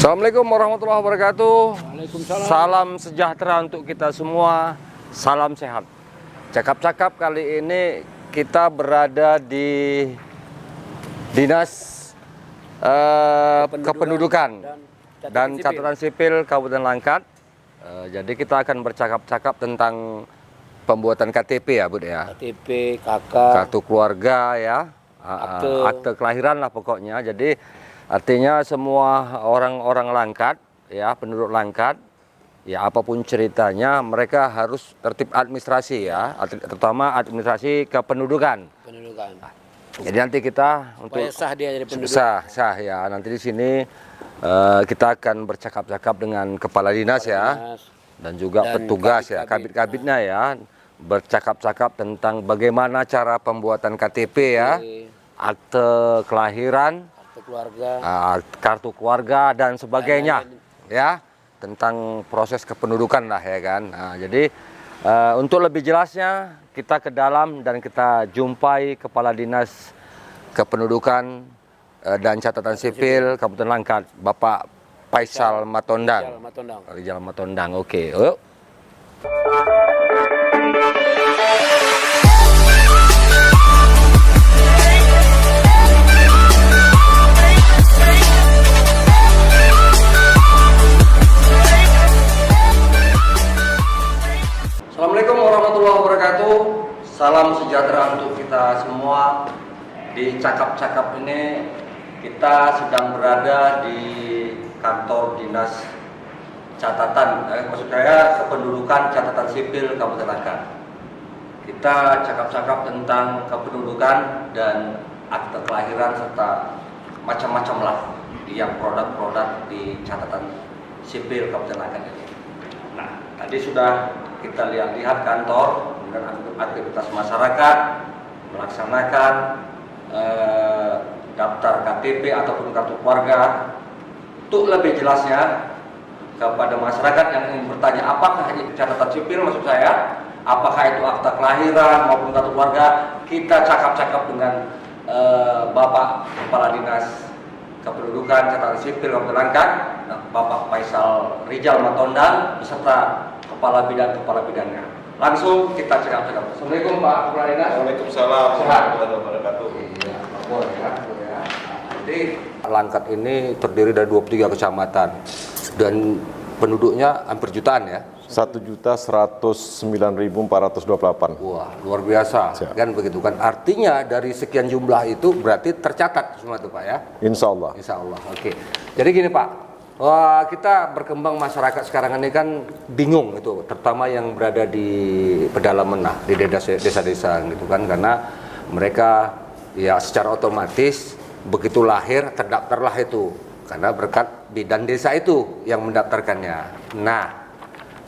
Assalamualaikum warahmatullahi wabarakatuh. Waalaikumsalam. Salam sejahtera untuk kita semua. Salam sehat. Cakap-cakap kali ini kita berada di Dinas Kependudukan dan Catatan Sipil Kabupaten Langkat. Jadi kita akan bercakap-cakap tentang pembuatan KTP ya, Bud ya. KTP, KK, Kartu keluarga ya, akte kelahiran lah pokoknya. Jadi artinya semua orang-orang Langkat ya, penduduk Langkat ya, apapun ceritanya mereka harus tertib administrasi ya, terutama administrasi kependudukan. Jadi nanti kita untuk sah dia jadi penduduk. sah ya. Nanti di sini kita akan bercakap-cakap dengan kepala dinas ya, dan juga petugas ya, kabit-kabitnya ya, bercakap-cakap tentang bagaimana cara pembuatan KTP ya, akte kelahiran, kartu keluarga dan sebagainya ya, tentang proses kependudukan lah ya kan. Nah, jadi untuk lebih jelasnya kita ke dalam dan kita jumpai Kepala Dinas Kependudukan dan Catatan Sipil Kabupaten Langkat, Bapak Faisal Matondang. Rijal Matondang. Oke, yuk. Assalamualaikum warahmatullahi wabarakatuh. Salam sejahtera untuk kita semua. Di cakap-cakap ini kita sedang berada di kantor dinas catatan, maksud saya kependudukan catatan sipil Kabupaten Langkat. Kita cakap-cakap tentang kependudukan dan akte kelahiran serta macam-macam lah yang produk-produk di catatan sipil Kabupaten Langkat ini. Nah, tadi sudah kita lihat kantor dan aktivitas masyarakat melaksanakan daftar KTP ataupun kartu keluarga. Untuk lebih jelasnya kepada masyarakat yang ingin bertanya apakah ini catatan sipil, maksud saya apakah itu akta kelahiran maupun kartu keluarga, kita cakap-cakap dengan Bapak Kepala Dinas Kependudukan Catatan Sipil Kabupaten Langkat, Bapak Faisal Rijal Matondang beserta kepala bidannya. Langsung kita cakap-cakap. Assalamualaikum Pak Kepala Dinas. Waalaikumsalam warahmatullahi wabarakatuh. Iya, ya. Jadi Langkat ini terdiri dari 23 kecamatan dan penduduknya hampir jutaan ya. 1.109.428. Wah, luar biasa. Siap. Kan begitu kan. Artinya dari sekian jumlah itu berarti tercatat semua itu Pak ya. Insya Allah. Insya Allah. Oke. Jadi gini Pak, wah, kita berkembang masyarakat sekarang ini kan bingung itu, terutama yang berada di pedalaman lah, di desa-desa gitu kan, karena mereka ya secara otomatis begitu lahir terdaftarlah itu, karena berkat bidan desa itu yang mendaftarkannya. Nah,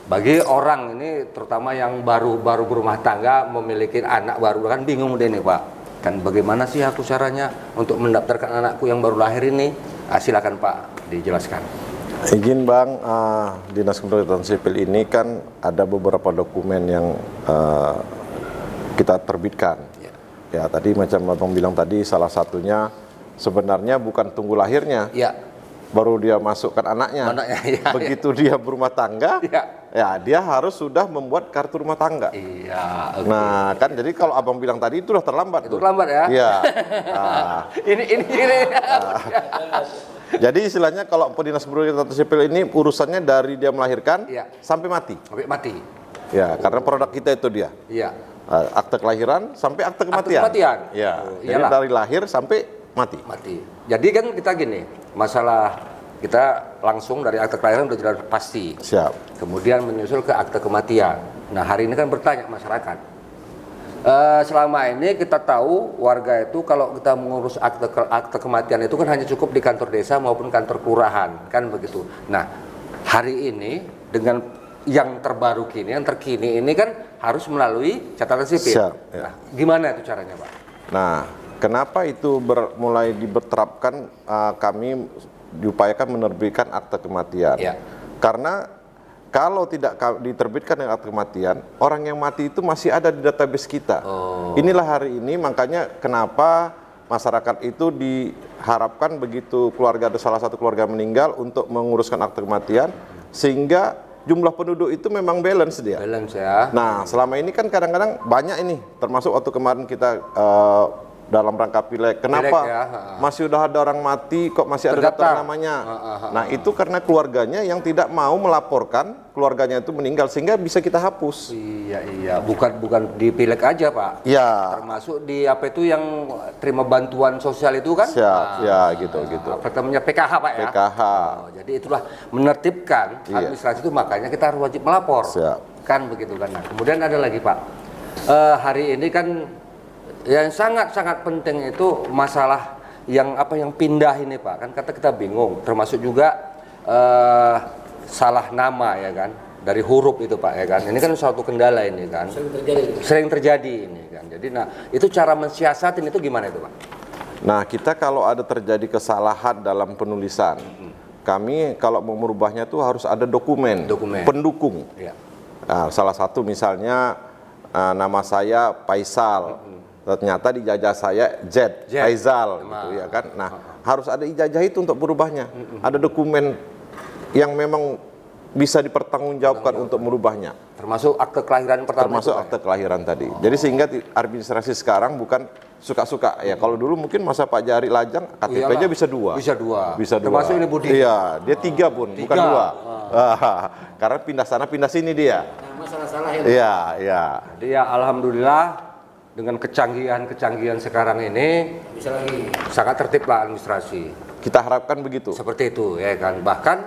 bagi orang ini terutama yang baru berumah tangga, memiliki anak baru, kan bingung deh nih Pak. Kan bagaimana sih aku caranya untuk mendaftarkan anakku yang baru lahir ini? Silakan Pak dijelaskan. Izin Bang, Dinas Kependudukan Sipil ini kan ada beberapa dokumen yang kita terbitkan. Ya, tadi macam Abang bilang tadi, salah satunya sebenarnya bukan tunggu lahirnya. Ya. Baru dia masukkan anaknya. Ya, begitu dia berumah tangga, ya dia harus sudah membuat kartu rumah tangga. Iya. Okay. Nah, kan jadi kalau Abang bilang tadi itu udah terlambat. Itu terlambat ya? Iya. Ini. Jadi istilahnya kalau Dinas Kependudukan Sipil ini urusannya dari dia melahirkan sampai mati. Sampai mati. Ya, karena produk kita itu dia. Iya. Akte kelahiran sampai akte kematian. Akte kematian. Ya. Oh, jadi dari lahir sampai mati. Jadi kan kita gini, masalah kita langsung dari akte kelahiran sudah jelas pasti. Siap. Kemudian menyusul ke akte kematian. Nah, hari ini kan bertanya masyarakat. Selama ini kita tahu warga itu kalau kita mengurus akte kematian itu kan hanya cukup di kantor desa maupun kantor kelurahan, kan begitu. Nah, hari ini dengan yang terbaru kini, yang terkini ini kan harus melalui catatan sipil. Siap, ya. Nah, gimana itu caranya, Pak? Nah, kenapa itu mulai diterapkan, kami diupayakan menerbitkan akte kematian. Ya. Karena kalau tidak diterbitkan dengan akte kematian, orang yang mati itu masih ada di database kita. Inilah hari ini makanya kenapa masyarakat itu diharapkan begitu keluarga ada salah satu keluarga meninggal untuk menguruskan akte kematian sehingga jumlah penduduk itu memang balance dia. Balance ya. Nah, selama ini kan kadang-kadang banyak ini, termasuk waktu kemarin kita dalam rangka pileg. Kenapa ya, masih udah ada orang mati kok masih ada daftar namanya? Nah, itu karena keluarganya yang tidak mau melaporkan keluarganya itu meninggal sehingga bisa kita hapus. Iya. Bukan di pileg aja, Pak. Ya. Termasuk di apa itu yang terima bantuan sosial itu kan? Siap, ya gitu. Apa namanya PKH, Pak ya? PKH. Jadi itulah menertibkan administrasi itu, makanya kita harus wajib melapor. Siap. Kan begitu kan. Nah, kemudian ada lagi, Pak. Hari ini kan yang sangat-sangat penting itu masalah yang pindah ini, Pak. Kan kata kita bingung, termasuk juga salah nama ya kan, dari huruf itu, Pak ya kan. Ini kan suatu kendala ini kan. Sering terjadi ini kan. Jadi itu cara mensiasatin itu gimana itu, Pak? Nah, kita kalau ada terjadi kesalahan dalam penulisan, kami kalau mau merubahnya itu harus ada dokumen. Pendukung. Ya. Nah, salah satu misalnya nama saya Faisal. Ternyata di ijazah saya Z. Faisal gitu ya kan. Nah, harus ada ijazah itu untuk berubahnya. Ada dokumen yang memang bisa dipertanggungjawabkan untuk merubahnya. Termasuk akte kelahiran pertama. Termasuk akte kelahiran tadi. Jadi sehingga administrasi sekarang bukan suka-suka ya. Kalau dulu mungkin masa Pak Jari Lajang KTP-nya bisa dua. Bisa dua. Termasuk ini Budi. Iya, dia 3 pun, bukan 2. Karena pindah sana pindah sini dia. Masalah-salah ya. Iya. Jadi ya alhamdulillah dengan kecanggihan sekarang ini Bisa lagi. sangat tertib lah administrasi. Kita harapkan begitu. Seperti itu ya kan. Bahkan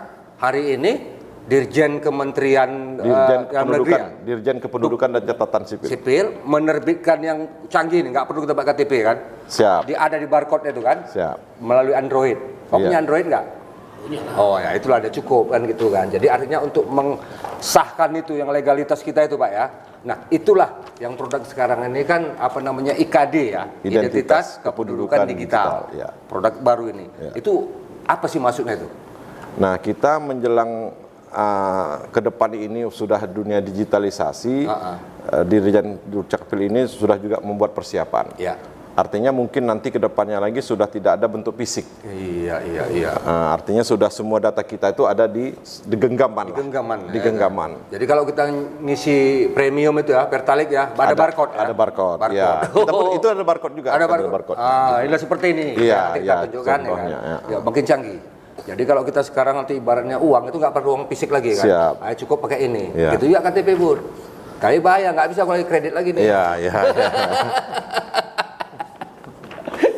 hari ini Dirjen Kementerian Dirjen Kependudukan dan Catatan Sipil menerbitkan yang canggih nih, nggak perlu kita pakai KTP kan? Siap. Dia ada di barcode itu kan? Siap. Melalui Android. Punya Android nggak? Oh ya, itulah ada cukup kan gitu kan. Jadi artinya untuk mengesahkan itu yang legalitas kita itu, Pak ya. Nah, itulah yang produk sekarang ini kan IKD ya, Identitas Kependudukan Digital. Ya. Produk baru ini. Ya. Itu apa sih maksudnya itu? Nah, kita menjelang ke depan ini sudah dunia digitalisasi. Dirjen Dukcapil ini sudah juga membuat persiapan. Ya. Artinya mungkin nanti ke depannya lagi sudah tidak ada bentuk fisik. Iya. Artinya sudah semua data kita itu ada di genggaman. Di genggaman. Jadi kalau kita ngisi premium itu ya, Pertalite ya, ada barcode. Ada barcode. Ya. Itu ada barcode juga. Ada barcode. Ini seperti ini. Iya. Kita tunjukkan ya, kan? Ya, makin canggih. Jadi kalau kita sekarang nanti ibaratnya uang itu nggak perlu uang fisik lagi kan. Siap. Cukup pakai ini. Gitu juga KTP Bur. Tapi bahaya, nggak bisa kalau kredit lagi nih. Iya.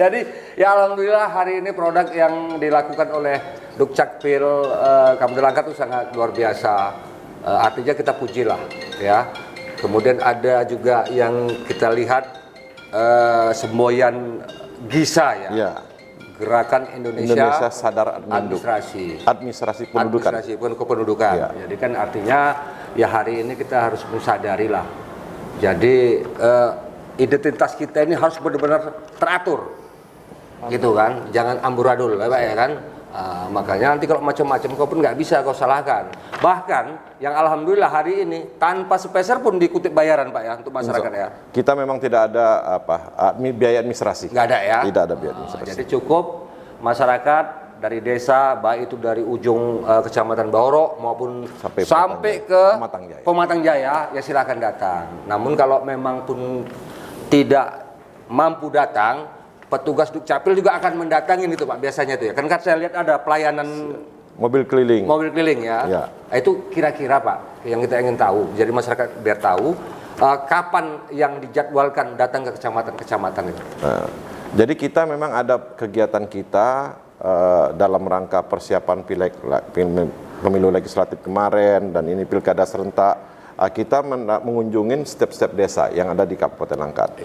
Jadi ya alhamdulillah hari ini produk yang dilakukan oleh Dukcapil Kabupaten Langkat itu sangat luar biasa. Artinya kita pujilah ya. Kemudian ada juga yang kita lihat semboyan GISA ya. Iya. Gerakan Indonesia Sadar Administrasi Kependudukan. Ya. Jadi kan artinya ya hari ini kita harus mensadari lah. Jadi identitas kita ini harus benar-benar teratur. Gitu kan, jangan amburadul Pak ya kan. Makanya nanti kalau macam-macam kau pun nggak bisa kau salahkan. Bahkan yang alhamdulillah hari ini tanpa sepeser pun dikutip bayaran Pak ya untuk masyarakat ya. Kita memang tidak ada biaya administrasi. Nggak ada ya. Tidak ada biaya administrasi. Jadi cukup masyarakat dari desa, baik itu dari ujung Kecamatan Baoro maupun sampai ke Pematang Jaya, ya silakan datang. Namun kalau memang pun tidak mampu datang, petugas Dukcapil juga akan mendatangin itu Pak biasanya itu ya. Kan saya lihat ada pelayanan mobil keliling ya. Nah, itu kira-kira Pak yang kita ingin tahu. Jadi masyarakat biar tahu kapan yang dijadwalkan datang ke kecamatan-kecamatan itu. Jadi kita memang ada kegiatan kita dalam rangka persiapan pemilu legislatif kemarin dan ini pilkada serentak. Kita mengunjungin step-step desa yang ada di Kabupaten Langkat.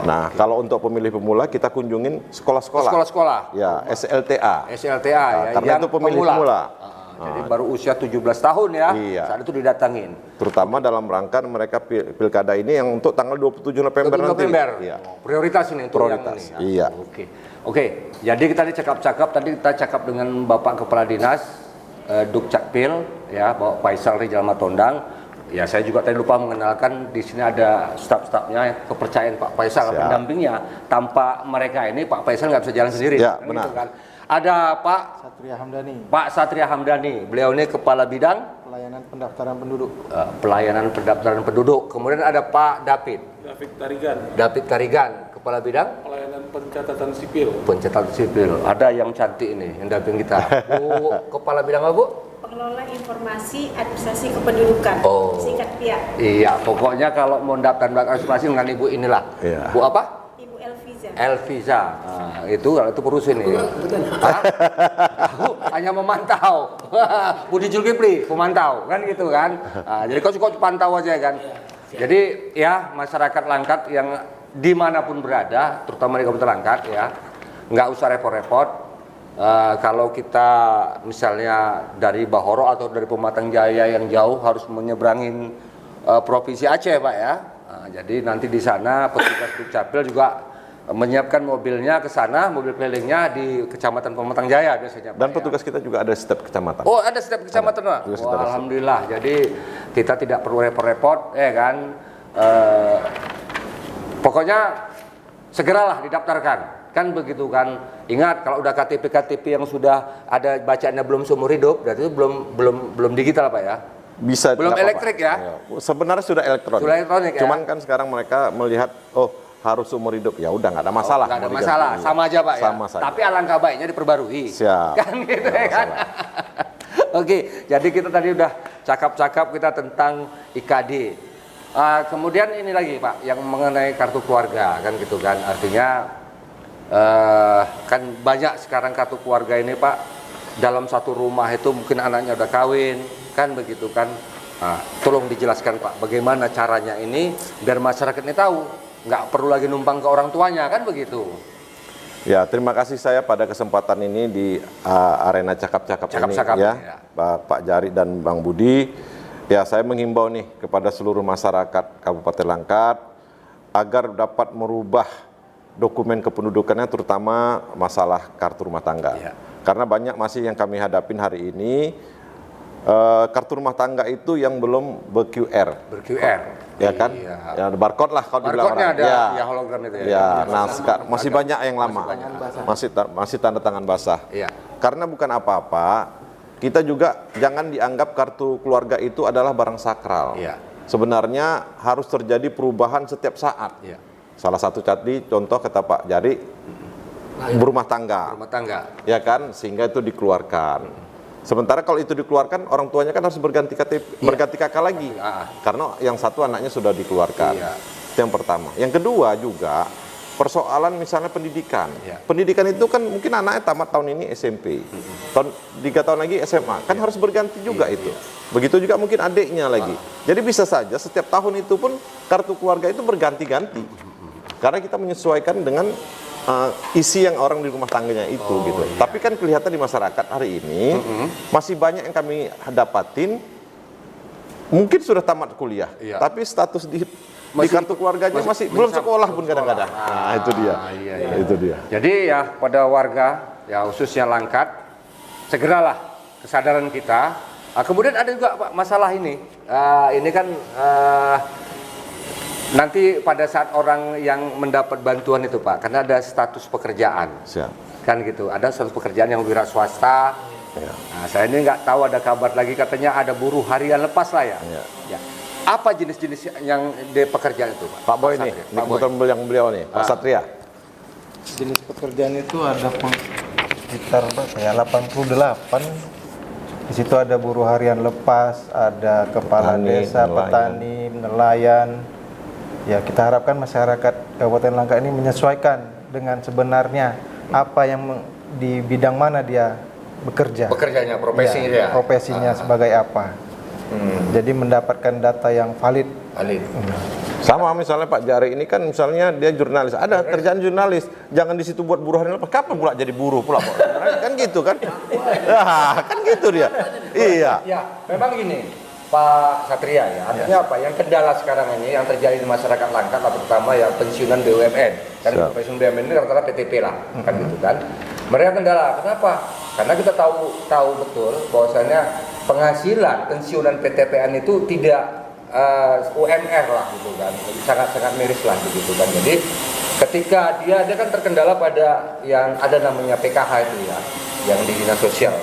Nah, kalau untuk pemilih pemula kita kunjungin sekolah-sekolah. Ya, SLTA ya. Karena itu pemilih pemula. Jadi baru usia 17 tahun ya. Iya. Saat itu didatangin. Terutama dalam rangka mereka pilkada ini yang untuk tanggal 27 November nanti. Iya. Prioritas ini untuk yang ini. Iya. Oke. Jadi kita tadi kita cakap dengan Bapak Kepala Dinas Dukcapil ya, Bapak Faisal Rijal Matondang. ya saya juga tadi lupa mengenalkan di sini ada staf-stafnya, kepercayaan Pak Faisal, pendampingnya. Tanpa mereka ini Pak Faisal nggak bisa jalan sendiri. Ya, kan benar. gitu kan. Ada Pak Satria Hamdani, Pak Satria Hamdani, beliau ini kepala bidang pelayanan pendaftaran penduduk. pelayanan pendaftaran penduduk. Kemudian ada Pak David Tarigan, kepala bidang pelayanan pencatatan sipil. pencatatan sipil. Ada yang cantik ini yang damping kita. Bu, kepala bidang apa, Bu? Pengelola informasi administrasi kependudukan, Oh. singkat PIA. Iya, pokoknya kalau mau daftar administrasi dengan Ibu inilah. Iya. Bu apa? Ibu Elviza. Elviza. Nah, itu kalau itu perusin ini. Hah? Aku hanya memantau. Budi Zulkifli, pemantau, kan gitu kan. Nah, jadi kau cukup pantau aja kan. Jadi ya masyarakat Langkat yang dimanapun berada, terutama di Kabupaten Langkat ya, nggak usah repot-repot. Kalau kita misalnya dari Bahoro atau dari Pematang Jaya yang jauh harus menyeberangin provinsi Aceh, Pak ya. Nah, jadi nanti di sana petugas Dukcapil juga menyiapkan mobilnya ke sana, mobil kelilingnya di Kecamatan Pematang Jaya biasanya, Pak. Dan petugas kita juga ada setiap kecamatan. Oh, ada setiap kecamatan, Pak. Petugas Wah, kita ada. alhamdulillah. Jadi kita tidak perlu repot-repot, ya kan. Pokoknya segeralah didaftarkan. Kan begitu kan. Ingat kalau udah KTP yang sudah ada bacaannya belum seumur hidup, berarti itu belum digital, Pak ya. Bisa Belum nggak elektrik ya? Iya. Sebenarnya sudah elektronik. Sudah elektronik ya? Cuman kan sekarang mereka melihat, oh harus umur hidup, ya udah nggak ada masalah. Nggak ada mau masalah, diganti. sama aja, Pak ya. Sama saja. Tapi alangkah baiknya diperbarui. Siap. Kan gitu ya kan. Oke, jadi kita tadi udah cakap-cakap kita tentang IKD. Kemudian ini lagi, Pak, yang mengenai kartu keluarga kan gitu kan. Artinya kan banyak sekarang kartu keluarga ini, Pak, dalam satu rumah itu mungkin anaknya udah kawin kan begitu kan. Tolong dijelaskan, Pak, bagaimana caranya ini biar masyarakat ini tahu, nggak perlu lagi numpang ke orang tuanya kan begitu. Ya, terima kasih saya pada kesempatan ini di arena cakap-cakap ini ya, Pak Jari dan Bang Budi. Ya, saya menghimbau nih kepada seluruh masyarakat Kabupaten Langkat agar dapat merubah dokumen kependudukannya, terutama masalah kartu rumah tangga. Ya. Karena banyak masih yang kami hadapin hari ini, kartu rumah tangga itu yang belum ber-QR. Ya kan? Iya. Ya, barcode lah kalau dibilang Barcode-nya orang. ada Ya. ya hologram itu ya. Ya, nah sekarang masih banyak yang lama, masih tanda tangan basah. Iya. Karena bukan apa-apa, kita juga jangan dianggap kartu keluarga itu adalah barang sakral. Iya. Sebenarnya harus terjadi perubahan setiap saat. Iya. Salah satu contoh kata Pak Jari, berumah tangga, Rumah tangga. ya kan, sehingga itu dikeluarkan. Sementara kalau itu dikeluarkan, orang tuanya kan harus berganti kakak lagi, karena yang satu anaknya sudah dikeluarkan. Iya. Itu yang pertama. Yang kedua juga persoalan misalnya pendidikan. Iya. Pendidikan itu kan mungkin anaknya tamat tahun ini SMP, tahun 3 tahun lagi SMA, kan harus berganti juga itu. Begitu juga mungkin adiknya lagi. Jadi bisa saja setiap tahun itu pun kartu keluarga itu berganti-ganti. Karena kita menyesuaikan dengan isi yang orang di rumah tangganya itu gitu. Iya. Tapi kan kelihatan di masyarakat hari ini masih banyak yang kami dapatin mungkin sudah tamat kuliah, Iya. tapi status di Masih- kartu keluarganya masih belum sekolah pun kadang-kadang. Nah, itu dia. Iya. Itu dia. Jadi ya pada warga ya khususnya Langkat, segeralah kesadaran kita. Kemudian ada juga, Pak, masalah ini. Ini kan nanti pada saat orang yang mendapat bantuan itu, Pak, karena ada status pekerjaan. Siap. Kan gitu, ada status pekerjaan yang wira swasta. Ya. Nah, saya ini nggak tahu, ada kabar lagi katanya ada buruh harian lepas lah ya. Ya. Ya. Apa jenis-jenis yang di pekerjaan itu, Pak? Pak Boy nih, Satria. ini kebetulan yang beliau nih, Pak Satria. Jenis pekerjaan itu ada sekitar berapa ya, 88. Di situ ada buruh harian lepas, ada kepala Petani, desa, nelayan. petani, nelayan. Ya, kita harapkan masyarakat Kabupaten Langkat ini menyesuaikan dengan sebenarnya apa yang di bidang mana dia bekerja. Pekerjaannya, profesinya Ya, dia. profesinya sebagai apa. Jadi mendapatkan data yang valid. Alif. Sama misalnya Pak Jari ini kan misalnya dia jurnalis, ada kerjaan jurnalis, jangan di situ buat buruh harian lepas. Kapan pula jadi buruh pula Pak? Kan gitu kan? Ya, kan gitu dia. Iya. Ya, memang gini, Pak Satria ya. Artinya apa? Yang kendala sekarang ini yang terjadi di masyarakat Langkat, terutama ya pensiunan BUMN. Kan Siap. pensiun BUMN ini rata-rata PTP lah, kan gitu kan. Mereka kendala. Kenapa? Karena kita tahu betul bahwasanya penghasilan pensiunan PTPN itu tidak UMR lah gitu kan, sangat-sangat miris lah gitu kan. Jadi ketika dia kan terkendala pada yang ada namanya PKH itu ya, yang di dinas sosial.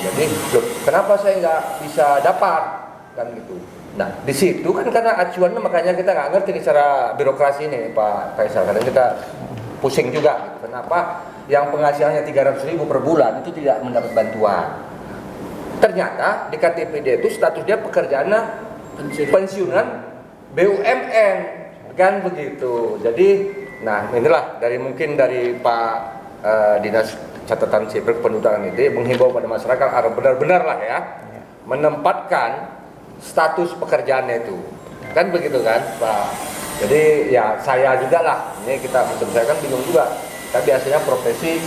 Jadi loh, kenapa saya nggak bisa dapat kan gitu. Nah di situ kan karena acuannya, makanya kita nggak ngerti nih cara birokrasi ini Pak Faisal. Kadang kita pusing juga gitu. Kenapa yang penghasilannya 300.000 per bulan itu tidak mendapat bantuan? Ternyata di KTP dia itu statusnya pekerjaannya pensiunan BUMN kan begitu. Jadi nah inilah mungkin dari Pak Dinas Catatan Sipil Kependudukan itu menghimbau pada masyarakat agar benar-benar lah ya menempatkan status pekerjaannya itu kan begitu kan Pak. Jadi ya saya juga lah, ini kita saya kan bingung juga. Kita biasanya profesi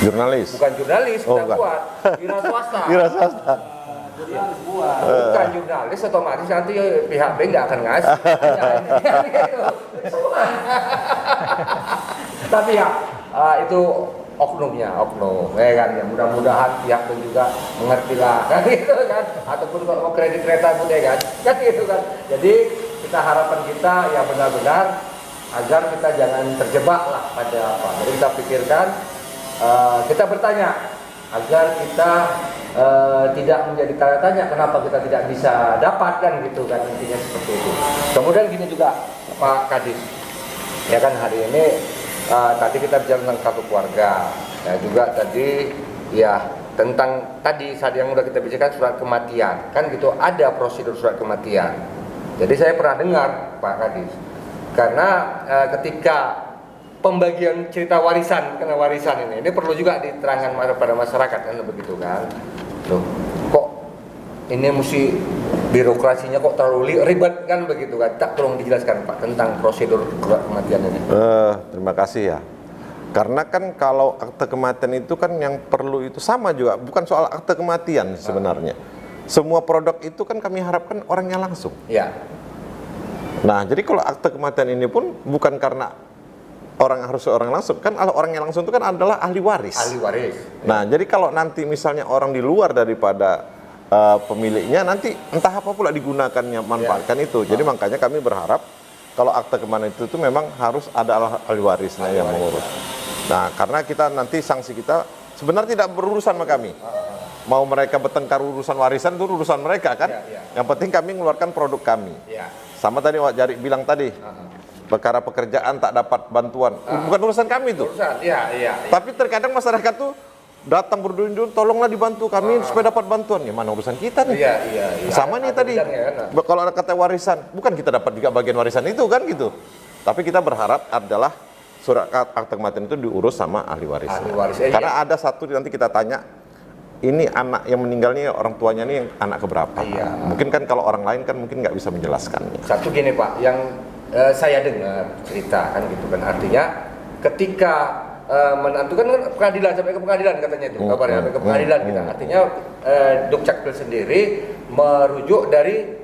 Jurnalis. bukan jurnalis, Oh, kita bukan. buat wira swasta. Wira swasta. Bukan jurnalis, otomatis nanti pihak B nggak akan ngasih. Tapi ya itu oknum ya kan ya, mudah-mudahan pihak B juga mengerti lah kan gitu kan, ataupun kalau mau kredit kereta pun ya kan gitu kan. Jadi kita harapan kita ya benar-benar agar kita jangan terjebak lah pada apa. Jadi kita pikirkan, kita bertanya agar kita tidak menjadi tanda tanya kenapa kita tidak bisa dapatkan gitu kan, intinya seperti itu. Kemudian gini juga Pak Kadis, ya kan hari ini tadi kita bicara tentang kartu keluarga, ya juga tadi ya tentang tadi saat yang udah kita bicarakan surat kematian kan gitu, ada prosedur surat kematian. Jadi saya pernah dengar Pak Kadis, karena ketika pembagian cerita warisan, karena warisan ini perlu juga diterangkan pada masyarakat kan begitu kan. Loh, kok ini mesti birokrasinya kok terlalu ribet kan begitu kan. Tak, tolong dijelaskan Pak tentang prosedur kematian ini. Terima kasih ya. Karena kan kalau akte kematian itu kan yang perlu itu sama juga, bukan soal akte kematian sebenarnya. Semua produk itu kan kami harapkan orangnya langsung. Ya. Nah, jadi kalau akte kematian ini pun bukan karena harus orang langsung, kan orang yang langsung itu kan adalah ahli waris. Ahli waris. Nah, jadi kalau nanti misalnya orang di luar daripada pemiliknya, nanti entah apa pula digunakannya, manfaatkan itu. Jadi makanya kami berharap kalau akte kematian itu memang harus ada ahli warisnya yang mengurus. Nah, karena kita nanti sanksi kita sebenarnya tidak berurusan sama kami. Mau mereka bertengkar urusan warisan itu urusan mereka kan. Yang penting kami mengeluarkan produk kami. Sama tadi Wak Jari bilang tadi. Perkara pekerjaan tak dapat bantuan, bukan urusan kami itu. Tapi terkadang masyarakat tuh datang berduyun-duyun, tolonglah dibantu kami supaya dapat bantuan. Ya mana urusan kita nih? Sama nih tadi. Kalau ada kata warisan, bukan kita dapat juga bagian warisan itu kan gitu. Tapi kita berharap adalah surat akte kematian itu diurus sama ahli waris. Karena ada satu nanti kita tanya, ini anak yang meninggal nih orang tuanya nih yang anak keberapa? Mungkin kan kalau orang lain kan mungkin nggak bisa menjelaskannya. Satu gini Pak, yang saya dengar cerita kan gitu kan, artinya ketika menentukan kan pengadilan, sampai ke pengadilan katanya itu kabarnya, sampai ke pengadilan kita. Artinya Dukcapil sendiri merujuk dari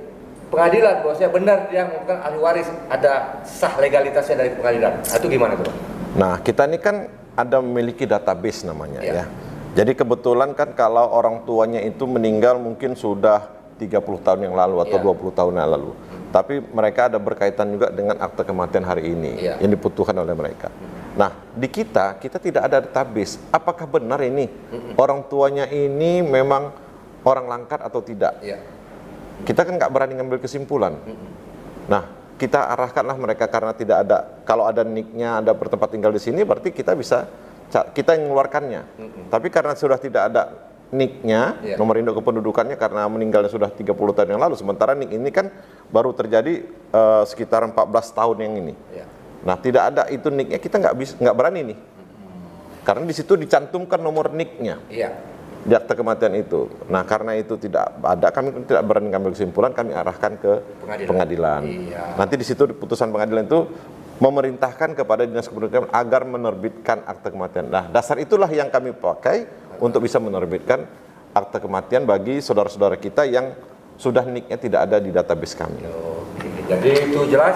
pengadilan bahwasanya benar dia bukan ahli waris, ada sah legalitasnya dari pengadilan. Itu gimana tuh Pak? Nah, kita ini kan ada memiliki database namanya ya. Jadi kebetulan kan kalau orang tuanya itu meninggal mungkin sudah 30 tahun yang lalu atau 20 tahun yang lalu. Tapi mereka ada berkaitan juga dengan akte kematian hari ini yang dibutuhkan oleh mereka. Nah, di kita tidak ada database. Apakah benar ini orang tuanya ini memang orang langkat atau tidak? Kita kan nggak berani ngambil kesimpulan. Nah, kita arahkanlah mereka karena tidak ada. Kalau ada NIK-nya, ada bertempat tinggal di sini, berarti kita bisa yang mengeluarkannya. Tapi karena sudah tidak ada NIK-nya, nomor induk kependudukannya karena meninggalnya sudah 30 tahun yang lalu. Sementara NIK ini kan baru terjadi sekitar 14 tahun yang ini. Nah, tidak ada itu NIK-nya, kita nggak berani nih. Karena di situ dicantumkan nomor NIK-nya. Di akte kematian itu. Nah, karena itu tidak ada, kami tidak berani mengambil kesimpulan, kami arahkan ke pengadilan. Nanti di situ putusan pengadilan itu memerintahkan kepada Dinas Kependudukan agar menerbitkan akte kematian. Nah, dasar itulah yang kami pakai untuk bisa menerbitkan akte kematian bagi saudara-saudara kita yang sudah NIK-nya tidak ada di database kami. Jadi itu jelas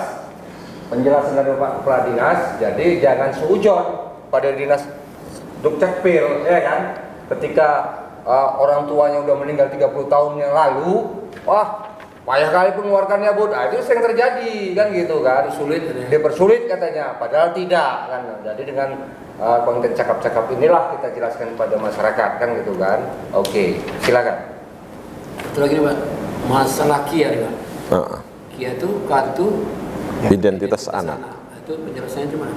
penjelasan dari Pak Kepala Dinas. Jadi jangan seujon pada Dinas Dukcapil, ya kan? Ketika orang tuanya udah meninggal 30 tahun yang lalu, wah payah kali mengeluarkannya Bud. Nah, itu sering terjadi kan gitu kan. Sulit. Dipersulit katanya, padahal tidak kan. Jadi dengan konten cakap-cakap inilah kita jelaskan pada masyarakat kan gitu kan. Oke, silakan. Itu lagi nih Pak, masalah KIA nih Pak. KIA itu kartu Identitas anak. Itu penjelasannya gimana?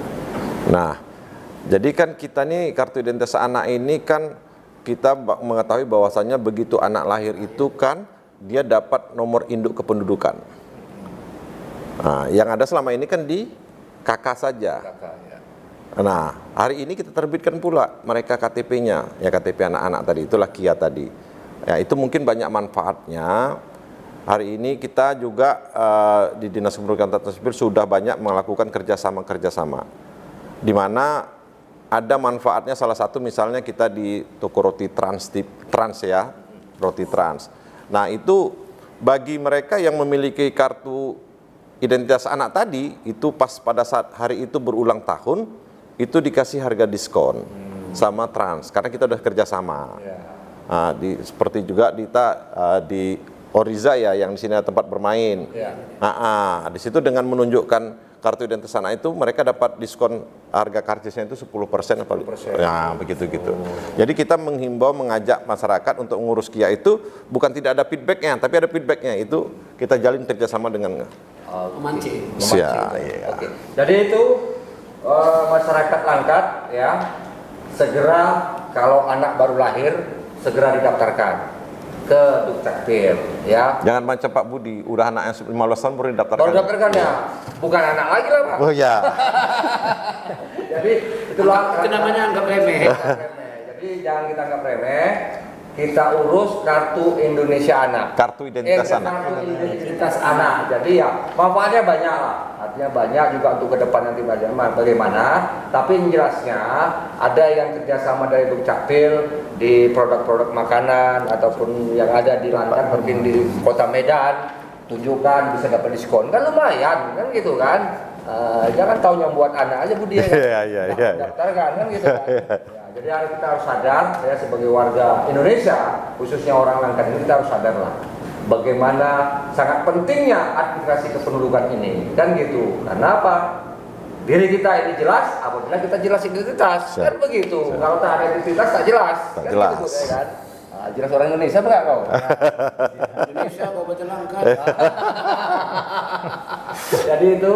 Nah, jadi kan kita nih kartu identitas anak ini kan kita mengetahui bahwasannya begitu anak lahir itu kan dia dapat nomor induk kependudukan. Nah, yang ada selama ini kan di KK saja. Nah, hari ini kita terbitkan pula mereka KTP-nya, ya KTP anak-anak tadi, itulah KIA tadi. Ya, itu mungkin banyak manfaatnya. Hari ini kita juga di Dinas Kependudukan Catatan Sipil sudah banyak melakukan kerjasama, di mana ada manfaatnya. Salah satu misalnya kita di toko roti trans ya, roti trans. Nah, itu bagi mereka yang memiliki kartu identitas anak tadi, itu pas pada saat hari itu berulang tahun, itu dikasih harga diskon sama trans, karena kita udah kerjasama. Nah, seperti juga di Oriza ya, yang di sini ada tempat bermain. Di situ dengan menunjukkan kartu identitas anak itu mereka dapat diskon harga karcisnya itu 10% apa 10%. Ya, begitu-gitu. Jadi kita menghimbau, mengajak masyarakat untuk mengurus KIA itu bukan tidak ada feedbacknya, tapi ada feedbacknya. Itu kita jalin kerjasama dengan Memancing. Iya. Oke. Jadi itu masyarakat Langkat ya, segera kalau anak baru lahir segera didaftarkan ke Dukcapil ya. Jangan macam Pak Budi, udah anak yang 15 tahun baru didaftarkan. Baru daftarkan ya, bukan anak lagi lah Pak. Oh ya. Jadi itulah Itu namanya anggap remeh. Jadi jangan kita anggap remeh. Kita urus kartu Indonesia Anak. Kartu identitas anak. Kartu identitas anak. Jadi ya manfaatnya banyak lah. Artinya banyak juga untuk ke depan nanti bagaimana. Tapi yang jelasnya ada yang kerjasama dari Dukcapil di produk-produk makanan ataupun yang ada di Langkat, mungkin di Kota Medan, tunjukkan bisa dapat diskon. Kan lumayan kan gitu kan. Jangan tahu yang buat anak aja Budi ya. Iya. Daftarkan kan gitu kan. Jadi kita harus sadar ya, sebagai warga Indonesia, khususnya orang Langkat ini, kita harus sadar lah bagaimana sangat pentingnya administrasi kependudukan ini, kan gitu. Karena apa? Diri kita ini jelas apabila kita jelas identitas, kan begitu. Kalau tak ada identitas tak jelas. Tak kan jelas. Gitu, ya kan? Jelas orang Indonesia enggak kau? Indonesia Kabupaten Langkat. Jadi itu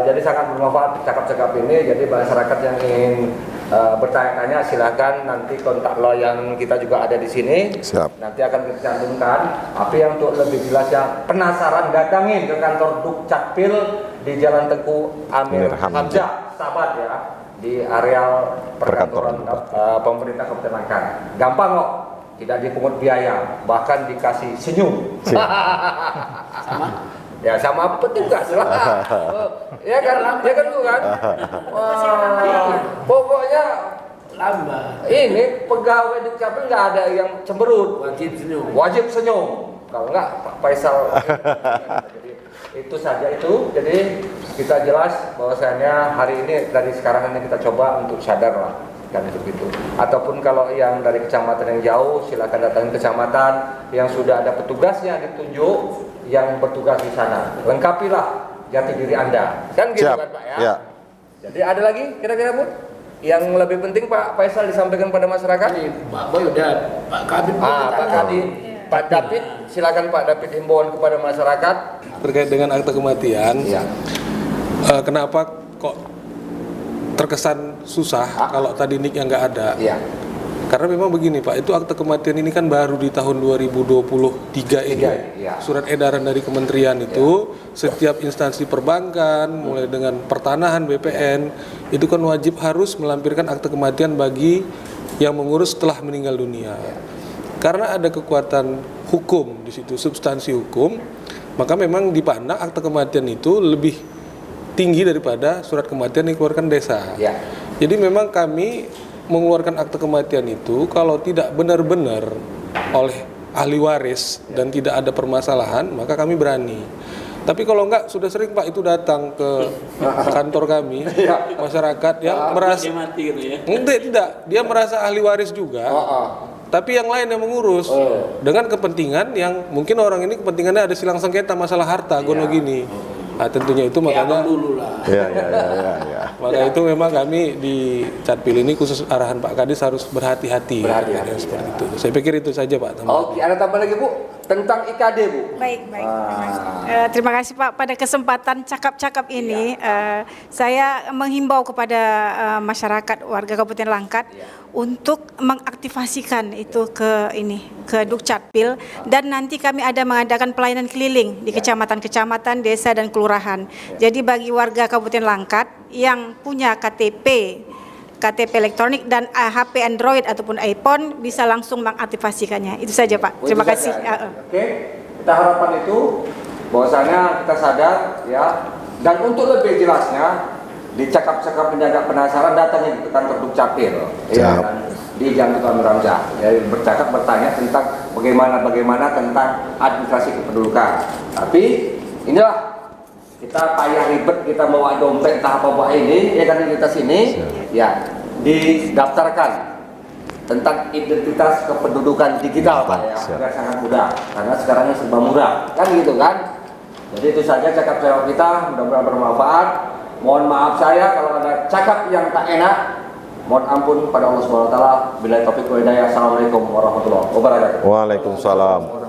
jadi sangat bermanfaat cakap-cakap ini. Jadi masyarakat yang ingin bertanya-tanya silakan nanti kontak yang kita juga ada di sini. Siap. Nanti akan kita cantumkan. Tapi yang untuk lebih jelas yang penasaran datangin ke kantor Dukcapil di Jalan Tengku Amir Hamzah, Sahabat ya, di areal perkantoran pemerintah Kabupaten Langkat. Gampang kok. Tidak dipungut biaya, bahkan dikasih senyum. Sama? Ya sama petugas lah. Ya kan bukan? Pokoknya Lambat. ini pegawai Dukcapil nggak ada yang cemberut. Wajib senyum. Kalau nggak Pak Faisal. Jadi itu saja itu. Jadi kita jelas bahwasanya hari ini dari sekarang ini kita coba untuk sadar lah. Kan begitu. Ataupun kalau yang dari kecamatan yang jauh silakan datang ke kecamatan yang sudah ada petugasnya ditunjuk yang bertugas di sana. Lengkapilah jati diri Anda. Kan gitu. Siap. Kan Pak ya? Ya. Jadi ada lagi kira-kira Bu yang lebih penting Pak Faisal disampaikan pada masyarakat? Ini Pak Boy udah, Pak Kabit. Pak Kadin, Pak David, silakan Pak David himbauan kepada masyarakat terkait dengan akte kematian. Ya. Kenapa kok terkesan susah kalau tadi nicknya nggak ada? Iya. Karena memang begini Pak, itu akte kematian ini kan baru di tahun 2023 ini. Iya. Surat edaran dari kementerian itu setiap instansi perbankan, mulai dengan pertanahan, BPN, itu kan wajib harus melampirkan akte kematian bagi yang mengurus setelah meninggal dunia. Karena ada kekuatan hukum di situ, substansi hukum, maka memang dipandang akte kematian itu lebih tinggi daripada surat kematian yang dikeluarkan desa. Ya. Jadi memang kami mengeluarkan akte kematian itu kalau tidak benar-benar oleh ahli waris dan tidak ada permasalahan, maka kami berani. Tapi kalau enggak, sudah sering Pak itu datang ke kantor kami, masyarakat yang merasa mati gitu ya. tidak, dia merasa ahli waris juga. tapi yang lain yang mengurus dengan kepentingan yang mungkin orang ini kepentingannya ada silang sengketa masalah harta gono gini. Nah, tentunya itu makanya dulu lah. Ya. maka itu memang kami di Catpil ini khusus arahan Pak Kadis harus berhati-hati. Berhati-hati, Seperti itu. Saya pikir itu saja Pak. Oke, ada tambah lagi Bu tentang IKD Bu. Baik. Terima kasih Pak. Pada kesempatan cakap-cakap ini, saya menghimbau kepada masyarakat warga Kabupaten Langkat untuk mengaktifasikan itu ke Dukcapil, dan nanti kami ada mengadakan pelayanan keliling di kecamatan-kecamatan, desa dan kelurahan. Jadi bagi warga Kabupaten Langkat yang punya KTP elektronik dan HP Android ataupun iPhone bisa langsung mengaktifasikannya. Itu saja Pak. Terima kasih. Oke, kita harapan itu bahwasanya kita sadar ya, dan untuk lebih jelasnya di cakap-cakap penjaga penasaran datangnya ke kantor Dukcapil ya, di Jalan Tuan Ramzah ya, bertanya tentang bagaimana tentang administrasi kependudukan. Tapi inilah kita payah ribet, kita bawa dompet entah apa ini ya kan, identitas ini ya didaftarkan tentang identitas kependudukan digital Pak ya, sudah sangat mudah karena sekarang ini serba murah kan gitu kan. Jadi itu saja cakap-cakap kita, mudah-mudahan bermanfaat. Mohon maaf saya kalau ada cakap yang tak enak, mohon ampun pada Allah SWT. Billahi taufiq wal hidayah. Assalamualaikum warahmatullahi wabarakatuh. Waalaikumsalam.